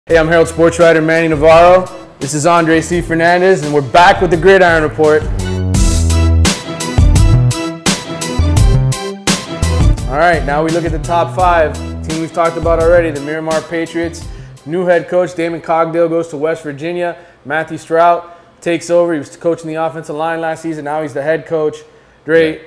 Hey, I'm Herald sports writer Manny Navarro. This is Andre C. Fernandez, and we're back with the Gridiron Report. All right, now we look at the top five. Team we've talked about already, the Miramar Patriots. New head coach Damon Cogdale goes to West Virginia. Matthew Strout takes over. He was coaching the offensive line last season. Now he's the head coach. Dre,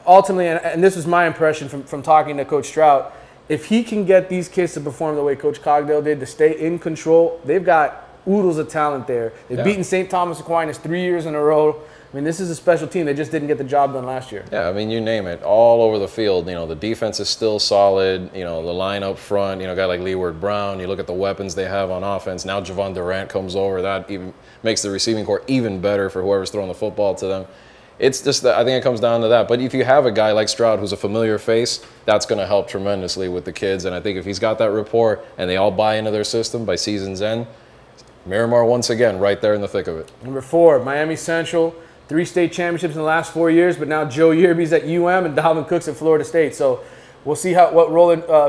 ultimately, and this was my impression from talking to Coach Strout, if he can get these kids to perform the way Coach Cogdale did, to stay in control, they've got oodles of talent there. They've beaten St. Thomas Aquinas 3 years in a row. I mean, this is a special team. They just didn't get the job done last year. Yeah, I mean, you name it. All over the field, the defense is still solid. The line up front, a guy like Leeward Brown, you look at the weapons they have on offense. Now Javon Durant comes over. That even makes the receiving corps even better for whoever's throwing the football to them. It's just that I think it comes down to that. But if you have a guy like Stroud who's a familiar face, that's going to help tremendously with the kids. And I think if he's got that rapport and they all buy into their system by season's end, Miramar once again right there in the thick of it. Number 4, Miami Central. 3 state championships in the last 4 years, but now Joe Yearby's at UM and Dalvin Cook's at Florida State. So we'll see what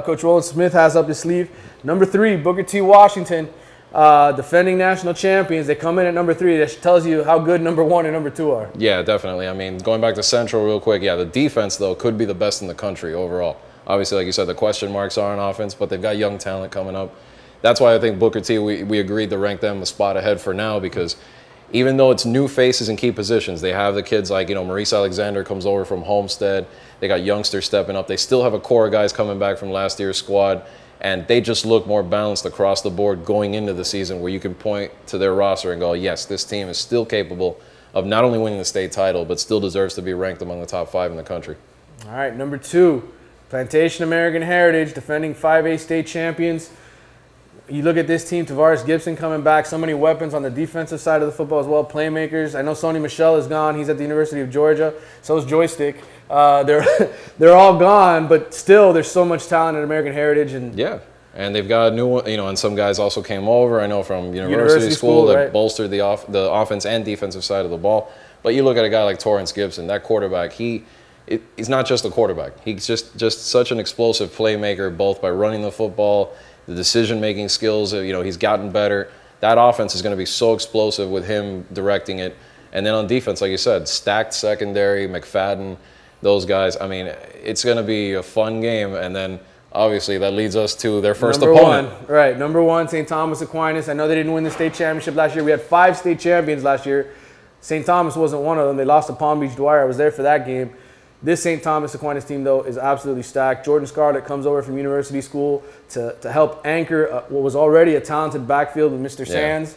Coach Roland Smith has up his sleeve. Number 3, Booker T. Washington, defending national champions. They come in at number 3. That tells you how good number 1 and number 2 are. Yeah, definitely. I mean, going back to Central real quick, the defense, though, could be the best in the country overall. Obviously, like you said, the question marks are on offense, but they've got young talent coming up. That's why I think Booker T, we agreed to rank them a spot ahead for now, because even though it's new faces in key positions, they have the kids like, Maurice Alexander comes over from Homestead. They got youngsters stepping up. They still have a core of guys coming back from last year's squad. And they just look more balanced across the board going into the season, where you can point to their roster and go, yes, this team is still capable of not only winning the state title, but still deserves to be ranked among the top 5 in the country. All right, number 2, Plantation American Heritage, defending 5A state champions. You look at this team, Tavares Gibson coming back, so many weapons on the defensive side of the football as well, playmakers. I know Sony Michel is gone. He's at the University of Georgia. So is Joystick. They're all gone, but still there's so much talent at American Heritage. And they've got new one, and some guys also came over, I know, from University School that bolstered the offense and defensive side of the ball. But you look at a guy like Torrance Gibson, that quarterback, he's not just a quarterback. He's just such an explosive playmaker, both by running the football, the decision-making skills, he's gotten better. That offense is going to be so explosive with him directing it. And then on defense, like you said, stacked secondary, McFadden, those guys. I mean, it's going to be a fun game. And then, obviously, that leads us to their first opponent. Right, number 1, St. Thomas Aquinas. I know they didn't win the state championship last year. We had 5 state champions last year. St. Thomas wasn't one of them. They lost to Palm Beach Dwyer. I was there for that game. This St. Thomas Aquinas team, though, is absolutely stacked. Jordan Scarlett comes over from University School to help anchor what was already a talented backfield with Mr. Sands.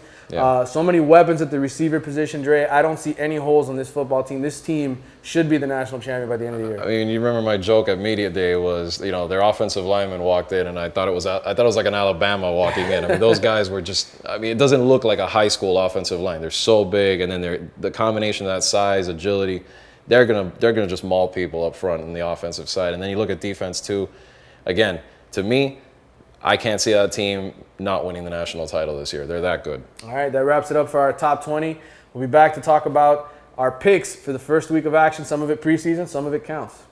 So many weapons at the receiver position, Dre. I don't see any holes on this football team. This team should be the national champion by the end of the year. I mean, you remember my joke at media day was, their offensive lineman walked in, and I thought it was like an Alabama walking in. I mean, those guys were just. I mean, it doesn't look like a high school offensive line. They're so big, and then the combination of that size, agility. They're gonna just maul people up front in the offensive side. And then you look at defense too. Again, to me, I can't see that team not winning the national title this year. They're that good. All right, that wraps it up for our top 20. We'll be back to talk about our picks for the first week of action. Some of it preseason, some of it counts.